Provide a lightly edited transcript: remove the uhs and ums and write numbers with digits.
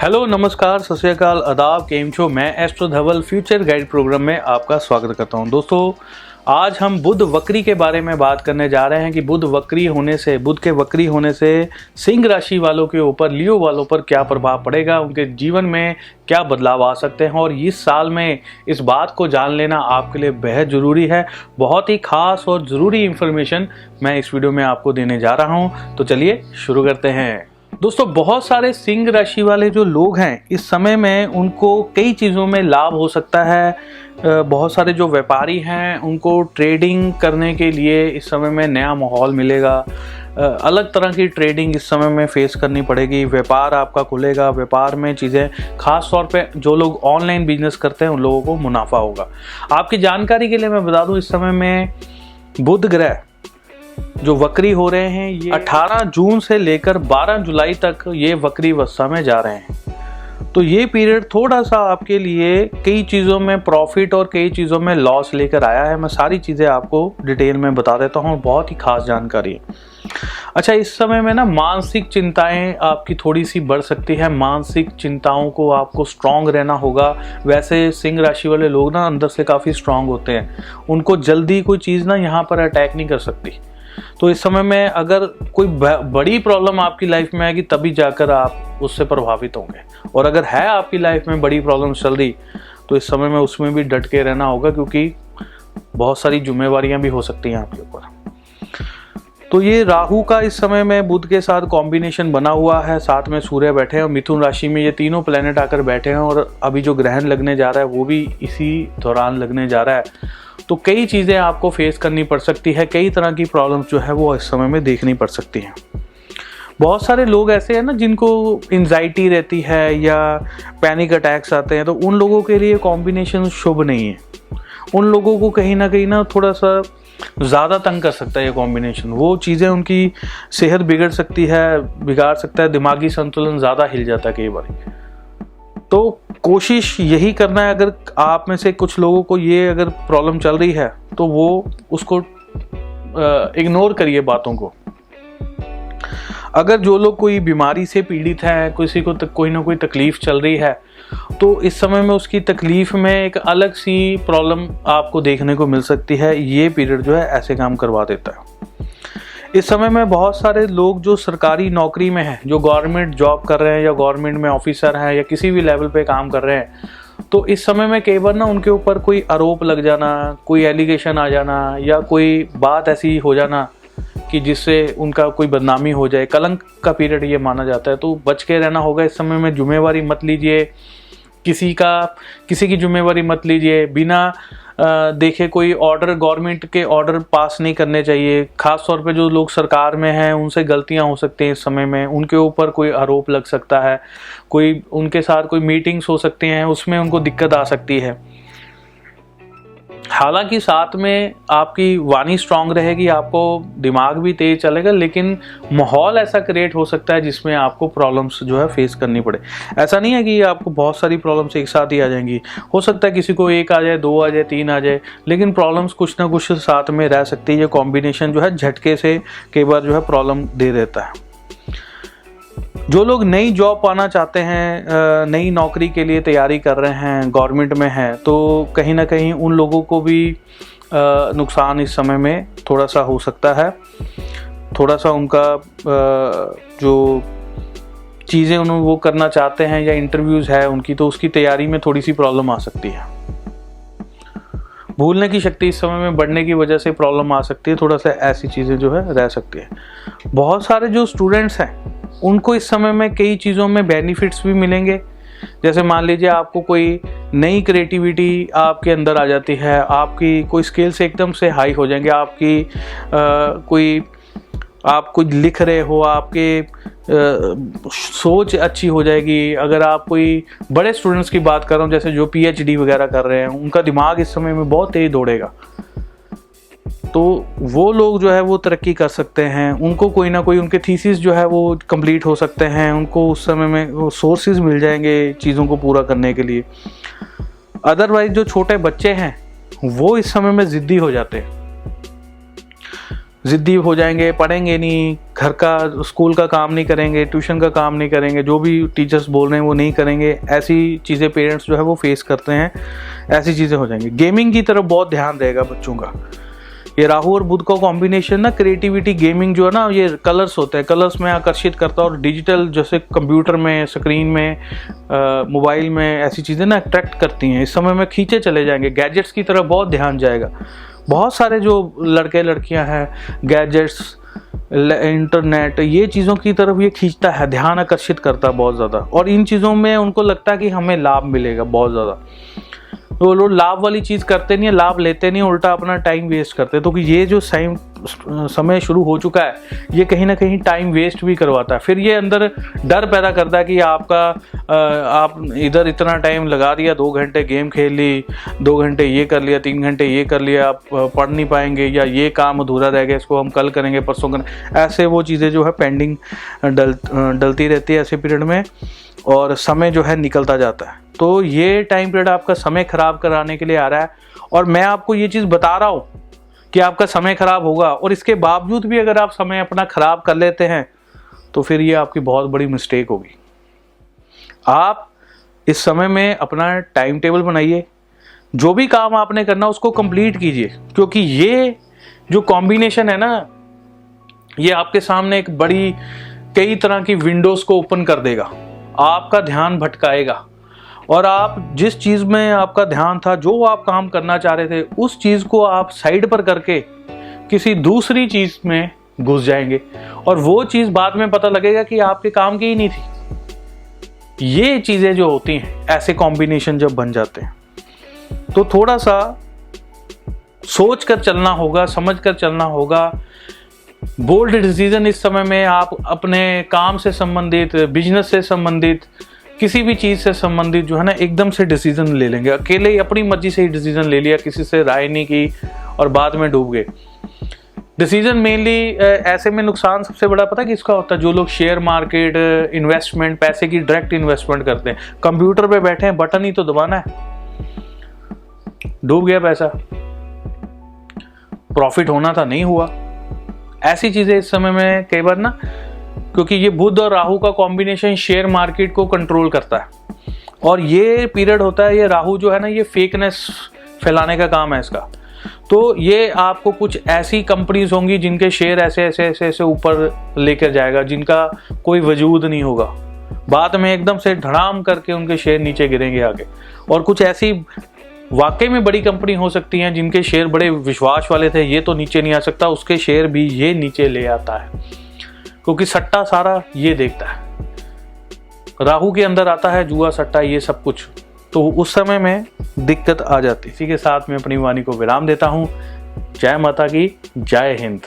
Hello, नमस्कार, सत श्री अकाल, आदाब, केम छो। मैं एस्ट्रो धवल फ्यूचर गाइड प्रोग्राम में आपका स्वागत करता हूं। दोस्तों, आज हम बुध वक्री के बारे में बात करने जा रहे हैं कि बुध के वक्री होने से सिंह राशि वालों के ऊपर, लियो वालों पर क्या प्रभाव पड़ेगा, उनके जीवन में क्या बदलाव आ सकते हैं। और इस साल में इस बात को जान लेना आपके लिए बेहद ज़रूरी है। बहुत ही खास और ज़रूरी इंफॉर्मेशन मैं इस वीडियो में आपको देने जा रहा हूँ। तो चलिए शुरू करते हैं। दोस्तों, बहुत सारे सिंह राशि वाले जो लोग हैं इस समय में उनको कई चीज़ों में लाभ हो सकता है। बहुत सारे जो व्यापारी हैं उनको ट्रेडिंग करने के लिए इस समय में नया माहौल मिलेगा। अलग तरह की ट्रेडिंग इस समय में फेस करनी पड़ेगी। व्यापार आपका खुलेगा, व्यापार में चीज़ें खास तौर पे जो लोग ऑनलाइन बिजनेस करते हैं उन लोगों को मुनाफा होगा। आपकी जानकारी के लिए मैं बता दूं, इस समय में बुध ग्रह जो वक्री हो रहे हैं ये 18 जून से लेकर 12 जुलाई तक ये वक्री अवस्था में जा रहे हैं। तो ये पीरियड थोड़ा सा आपके लिए कई चीज़ों में प्रॉफिट और कई चीज़ों में लॉस लेकर आया है। मैं सारी चीज़ें आपको डिटेल में बता देता हूँ, बहुत ही खास जानकारी है। अच्छा, इस समय में ना मानसिक चिंताएं आपकी थोड़ी सी बढ़ सकती है। मानसिक चिंताओं को आपको स्ट्रांग रहना होगा। वैसे सिंह राशि वाले लोग ना अंदर से काफ़ी स्ट्रांग होते हैं, उनको जल्दी कोई चीज़ ना यहाँ पर अटैक नहीं कर सकती। तो इस समय में अगर कोई बड़ी प्रॉब्लम आपकी लाइफ में आएगी तभी जाकर आप उससे प्रभावित होंगे। और अगर है आपकी लाइफ में बड़ी प्रॉब्लम चल रही तो इस समय में उसमें भी डट के रहना होगा, क्योंकि बहुत सारी जिम्मेवारियां भी हो सकती हैं आपके ऊपर। तो ये राहु का इस समय में बुध के साथ कॉम्बिनेशन बना हुआ है, साथ में सूर्य बैठे हैं और मिथुन राशि में ये तीनों प्लेनेट आकर बैठे हैं। और अभी जो ग्रहण लगने जा रहा है वो भी इसी दौरान लगने जा रहा है। तो कई चीज़ें आपको फेस करनी पड़ सकती है, कई तरह की प्रॉब्लम्स जो है वो इस समय में देखनी पड़ सकती हैं। बहुत सारे लोग ऐसे हैं ना जिनको एंजाइटी रहती है या पैनिक अटैक्स आते हैं, तो उन लोगों के लिए कॉम्बिनेशन शुभ नहीं है। उन लोगों को कहीं ना थोड़ा सा ज़्यादा तंग कर सकता है ये कॉम्बिनेशन। वो चीज़ें उनकी सेहत बिगाड़ सकता है, दिमागी संतुलन ज़्यादा हिल जाता है कई बार। तो कोशिश यही करना है, अगर आप में से कुछ लोगों को ये अगर प्रॉब्लम चल रही है तो वो उसको इग्नोर करिए बातों को। अगर जो लोग कोई बीमारी से पीड़ित हैं, किसी को कोई ना कोई तकलीफ चल रही है, तो इस समय में उसकी तकलीफ में एक अलग सी प्रॉब्लम आपको देखने को मिल सकती है। ये पीरियड जो है ऐसे काम करवा देता है। इस समय में बहुत सारे लोग जो सरकारी नौकरी में हैं, जो गवर्नमेंट जॉब कर रहे हैं या गवर्नमेंट में ऑफिसर हैं या किसी भी लेवल पे काम कर रहे हैं, तो इस समय में कई बार ना उनके ऊपर कोई आरोप लग जाना, कोई एलिगेशन आ जाना या कोई बात ऐसी हो जाना कि जिससे उनका कोई बदनामी हो जाए। कलंक का पीरियड ये माना जाता है, तो बच के रहना होगा। इस समय में जिम्मेवारी मत लीजिए, किसी की जिम्मेवारी मत लीजिए। बिना देखे कोई ऑर्डर, गवर्नमेंट के ऑर्डर पास नहीं करने चाहिए। खास तौर पे जो लोग सरकार में हैं उनसे गलतियां हो सकती हैं। इस समय में उनके ऊपर कोई आरोप लग सकता है, कोई उनके साथ कोई मीटिंग्स हो सकती हैं, उसमें उनको दिक्कत आ सकती है। हालांकि साथ में आपकी वाणी स्ट्रांग रहेगी, आपको दिमाग भी तेज चलेगा, लेकिन माहौल ऐसा क्रिएट हो सकता है जिसमें आपको प्रॉब्लम्स जो है फेस करनी पड़े। ऐसा नहीं है कि आपको बहुत सारी प्रॉब्लम्स एक साथ ही आ जाएंगी। हो सकता है किसी को एक आ जाए, दो आ जाए, तीन आ जाए, लेकिन प्रॉब्लम्स कुछ ना कुछ साथ में रह सकती है। ये कॉम्बिनेशन जो है झटके से कई बार जो है प्रॉब्लम दे देता है। जो लोग नई जॉब पाना चाहते हैं, नई नौकरी के लिए तैयारी कर रहे हैं, गवर्नमेंट में हैं, तो कहीं ना कहीं उन लोगों को भी नुकसान इस समय में थोड़ा सा हो सकता है। थोड़ा सा उनका जो चीज़ें उन्होंने वो करना चाहते हैं या इंटरव्यूज़ है उनकी, तो उसकी तैयारी में थोड़ी सी प्रॉब्लम आ सकती है। भूलने की शक्ति इस समय में बढ़ने की वजह से प्रॉब्लम आ सकती है। थोड़ा सा ऐसी चीज़ें जो है रह सकती है। बहुत सारे जो स्टूडेंट्स हैं उनको इस समय में कई चीज़ों में बेनिफिट्स भी मिलेंगे। जैसे मान लीजिए आपको कोई नई क्रिएटिविटी आपके अंदर आ जाती है, आपकी कोई स्किल्स एकदम से हाई हो जाएंगे। आप कुछ लिख रहे हो, आपके सोच अच्छी हो जाएगी। अगर आप कोई बड़े स्टूडेंट्स की बात कर रहा हूँ, जैसे जो PhD वगैरह कर रहे हैं, उनका दिमाग इस समय में बहुत तेज दौड़ेगा। तो वो लोग जो है वो तरक्की कर सकते हैं। उनको कोई ना कोई उनके थीसिस जो है वो कंप्लीट हो सकते हैं। उनको उस समय में सोर्सेज मिल जाएंगे चीज़ों को पूरा करने के लिए। अदरवाइज जो छोटे बच्चे हैं वो इस समय में ज़िद्दी हो जाते हैं। ज़िद्दी हो जाएंगे, पढ़ेंगे नहीं, घर का स्कूल का काम नहीं करेंगे, ट्यूशन का काम नहीं करेंगे, जो भी टीचर्स बोल रहे हैं वो नहीं करेंगे। ऐसी चीज़ें पेरेंट्स जो है वो फेस करते हैं, ऐसी चीज़ें हो जाएंगी। गेमिंग की तरफ बहुत ध्यान रहेगा बच्चों का। ये राहु और बुध का कॉम्बिनेशन ना क्रिएटिविटी, गेमिंग जो है ना, ये कलर्स होते हैं, कलर्स में आकर्षित करता है। और डिजिटल जैसे कंप्यूटर में, स्क्रीन में, मोबाइल में ऐसी चीज़ें ना अट्रैक्ट करती हैं। इस समय में खींचे चले जाएंगे, गैजेट्स की तरफ बहुत ध्यान जाएगा। बहुत सारे जो लड़के लड़कियां हैं, गैजेट्स, इंटरनेट, ये चीज़ों की तरफ ये खींचता है, ध्यान आकर्षित करता है बहुत ज़्यादा। और इन चीज़ों में उनको लगता है कि हमें लाभ मिलेगा बहुत ज़्यादा, तो वो लोग लाभ वाली चीज़ करते नहीं है, लाभ लेते नहीं, उल्टा अपना टाइम वेस्ट करते। तो ये जो समय शुरू हो चुका है, ये कहीं ना कहीं टाइम वेस्ट भी करवाता है। फिर ये अंदर डर पैदा करता है कि आप इधर इतना टाइम लगा दिया, 2 घंटे गेम खेल ली, 2 घंटे ये कर लिया, 3 घंटे ये कर लिया, आप पढ़ नहीं पाएंगे, या ये काम अधूरा रह गया, इसको हम कल करेंगे, परसों करेंगे। ऐसे वो चीज़ें जो है पेंडिंग डलती रहती है ऐसे पीरियड में, और समय जो है निकलता जाता है। तो ये टाइम पीरियड आपका समय खराब कराने के लिए आ रहा है। और मैं आपको ये चीज़ बता रहा हूँ कि आपका समय खराब होगा, और इसके बावजूद भी अगर आप समय अपना खराब कर लेते हैं तो फिर ये आपकी बहुत बड़ी मिस्टेक होगी। आप इस समय में अपना टाइम टेबल बनाइए, जो भी काम आपने करना उसको कंप्लीट कीजिए, क्योंकि ये जो कॉम्बिनेशन है ना, ये आपके सामने एक बड़ी कई तरह की विंडोज को ओपन कर देगा, आपका ध्यान भटकाएगा, और आप जिस चीज़ में आपका ध्यान था, जो आप काम करना चाह रहे थे, उस चीज़ को आप साइड पर करके किसी दूसरी चीज़ में घुस जाएंगे, और वो चीज़ बाद में पता लगेगा कि आपके काम की ही नहीं थी। ये चीज़ें जो होती हैं, ऐसे कॉम्बिनेशन जब बन जाते हैं, तो थोड़ा सा सोच कर चलना होगा, समझ कर चलना होगा। बोल्ड डिसीजन इस समय में आप अपने काम से संबंधित, बिजनेस से संबंधित, किसी भी चीज़ से संबंधित जो है ना, एकदम से डिसीजन ले लेंगे। अकेले ही अपनी मर्जी से ही डिसीजन ले लिया, किसी से राय नहीं की, और बाद में डूब गए। डिसीजन मेनली ऐसे में नुकसान सबसे बड़ा पता है किसका होता है? जो लोग शेयर मार्केट, इन्वेस्टमेंट, पैसे की डायरेक्ट इन्वेस्टमेंट करते हैं। कंप्यूटर पे बैठे हैं, बटन ही तो दबाना है, डूब गया पैसा, प्रॉफिट होना था नहीं हुआ। ऐसी चीजें इस समय में कई बार ना, क्योंकि ये बुध और राहु का कॉम्बिनेशन शेयर मार्केट को कंट्रोल करता है, और ये पीरियड होता है, ये राहु जो है ना, ये फेकनेस फैलाने का काम है इसका। तो ये आपको कुछ ऐसी कंपनीज होंगी जिनके शेयर ऐसे ऐसे ऐसे ऐसे ऊपर लेकर जाएगा, जिनका कोई वजूद नहीं होगा, बाद में एकदम से धड़ाम करके उनके शेयर नीचे गिरेंगे आगे। और कुछ ऐसी वाकई में बड़ी कंपनी हो सकती हैं जिनके शेयर बड़े विश्वास वाले थे, ये तो नीचे नहीं आ सकता, उसके शेयर भी ये नीचे ले आता है, क्योंकि सट्टा सारा ये देखता है। राहु के अंदर आता है जुआ, सट्टा, ये सब कुछ, तो उस समय में दिक्कत आ जाती है। इसी के साथ मैं अपनी वाणी को विराम देता हूँ। जय माता की, जय हिंद।